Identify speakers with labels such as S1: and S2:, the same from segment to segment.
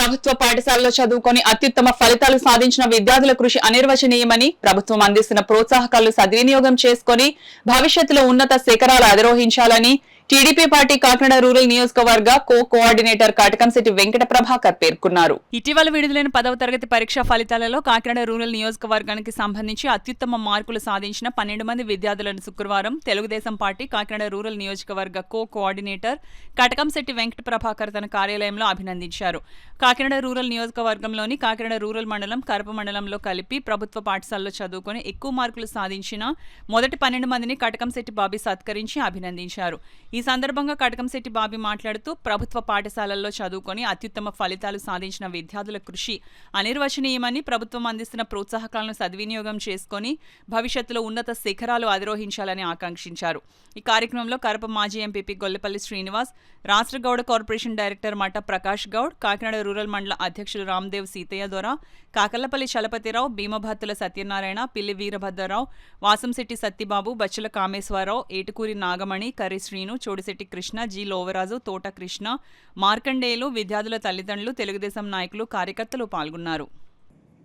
S1: ప్రభుత్వ పాఠశాలలో చదువుకొని అత్యుత్తమ ఫలితాలు సాధించిన విద్యార్థుల కృషి అనిర్వచనీయమని ప్రభుత్వం అందిస్తున్న ప్రోత్సాహకాలను సద్వినియోగం చేసుకుని భవిష్యత్తులో ఉన్నత శిఖరాలు అధిరోహించాలని టీడీపీ పార్టీ కాకినాడ రూరల్ నియోజకవర్గ కోఆర్డినేటర్ కాటకంశెట్టి వెంకట ప్రభాకర్ పేర్కొన్నారు. ఇటీవల విడుదలైన 10వ తరగతి పరీక్షా ఫలితాలలో కాకినాడ రూరల్ నియోజకవర్గానికి సంబంధించి అత్యుత్తమ మార్కులు సాధించిన 12 మంది విద్యార్థులను శుక్రవారం తెలుగుదేశం పార్టీ కాకినాడ రూరల్ నియోజకవర్గ కోఆర్డినేటర్ కాటకంశెట్టి వెంకట ప్రభాకర్ తన కార్యాలయంలో అభినందించారు. కాకినాడ రూరల్ నియోజకవర్గంలోని కాకినాడ రూరల్ మండలం కరప మండలంలో కలిపి ప్రభుత్వ పాఠశాలలో చదువుకొని ఎక్కువ మార్కులు సాధించిన మొదటి 12 మందిని కాటకంశెట్టి బాబీ సత్కరించి అభినందించారు. ఈ సందర్భంగా కాటకంశెట్టి బాబీ మాట్లాడుతూ ప్రభుత్వ పాఠశాలల్లో చదువుకొని అత్యుత్తమ ఫలితాలు సాధించిన విద్యార్థుల కృషి అనిర్వచనీయమని ప్రభుత్వం అందిస్తున్న ప్రోత్సాహకాలను సద్వినియోగం చేసుకుని భవిష్యత్తులో ఉన్నత శిఖరాలు అధిరోహించాలని ఆకాంక్షించారు. ఈ కార్యక్రమంలో కరప మాజీ ఎంపీపీ గొల్లపల్లి శ్రీనివాస్, రాష్ట్ర గౌడ కార్పొరేషన్ డైరెక్టర్ మట ప్రకాష్ గౌడ్, కాకినాడ రూరల్ మండల అధ్యక్షులు రామ్దేవ్ సీతయ్య దొర, కాకర్లపల్లి చలపతిరావు, భీమభత్తుల సత్యనారాయణ, పిల్లి వీరభద్రరావు, వాసంశెట్టి సత్తిబాబు, బచ్చల కామేశ్వరరావు, ఏటుకూరి నాగమణి, కర్రి శ్రీను, చోడిశెట్టి కృష్ణ, జి లోవరాజు, తోట కృష్ణ, మార్కండేయులు, విద్యార్థుల తల్లిదండ్రులు, తెలుగుదేశం నాయకులు, కార్యకర్తలు పాల్గొన్నారు.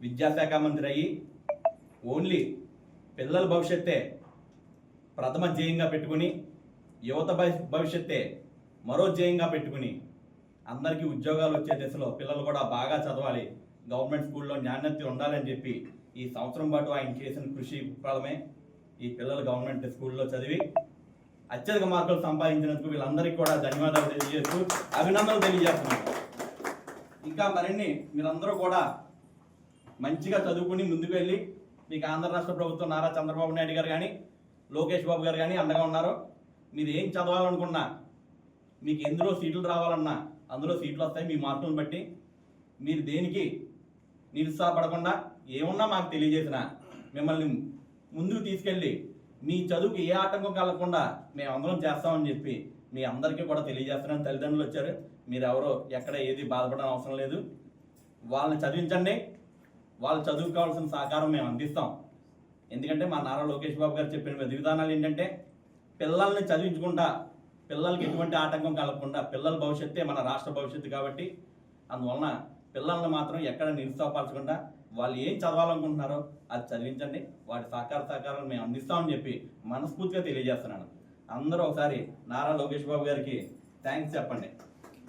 S2: విద్యాశాఖ మంత్రి అయ్యి ఓన్లీ పిల్లల భవిష్యత్తే ప్రథమ ధ్యేయంగా పెట్టుకుని యువత భవిష్యత్తే మరో ధ్యేయంగా పెట్టుకుని అందరికీ ఉద్యోగాలు వచ్చే దిశలో పిల్లలు కూడా బాగా చదవాలి, గవర్నమెంట్ స్కూల్లో నాణ్యత ఉండాలని చెప్పి ఈ సంవత్సరం పాటు ఆయన చేసిన కృషి ఫలమే ఈ పిల్లలు గవర్నమెంట్ స్కూల్లో చదివి అత్యధిక మార్కులు సంపాదించినందుకు వీళ్ళందరికీ కూడా ధన్యవాదాలు తెలియజేస్తూ అభినందనలు తెలియజేస్తున్నాను. ఇంకా మరిన్ని మీరందరూ కూడా మంచిగా చదువుకుని ముందుకు వెళ్ళి మీకు ఆంధ్ర రాష్ట్ర ప్రభుత్వం నారా చంద్రబాబు నాయుడు గారు కానీ లోకేష్ బాబు గారు కానీ అండగా ఉన్నారు. మీరు ఏం చదవాలనుకున్నా, మీకు ఎందులో సీట్లు రావాలన్నా అందులో సీట్లు వస్తాయి. మీ మార్కులను బట్టి మీరు దేనికి నిరుత్సాహపడకుండా ఏమున్నా మాకు తెలియజేసిన మిమ్మల్ని ముందుకు తీసుకెళ్ళి మీ చదువుకి ఏ ఆటంకం కలగకుండా మేము అందరం చేస్తామని చెప్పి మీ అందరికీ కూడా తెలియజేస్తున్నాను. తల్లిదండ్రులు వచ్చారు, మీరు ఎవరో ఎక్కడ ఏది బాధపడడం అవసరం లేదు. వాళ్ళని చదివించండి, వాళ్ళు చదువుకోవాల్సిన సహకారం మేము అందిస్తాం. ఎందుకంటే మా నారా లోకేష్ బాబు గారు చెప్పిన విధానాలు ఏంటంటే పిల్లల్ని చదివించుకుంటా పిల్లలకి ఎటువంటి ఆటంకం కలగకుండా, పిల్లల భవిష్యత్తే మన రాష్ట్ర భవిష్యత్తు కాబట్టి అందువలన పిల్లల్ని మాత్రం ఎక్కడ నిరుత్సాహపరచకుండా వాళ్ళు ఏం చదవాలనుకుంటున్నారో అది చదివించండి, వాటి సహకారాలు మేము అందిస్తామని చెప్పి మనస్ఫూర్తిగా తెలియజేస్తున్నాను. అందరూ ఒకసారి నారా లోకేష్ బాబు గారికి థ్యాంక్స్ చెప్పండి.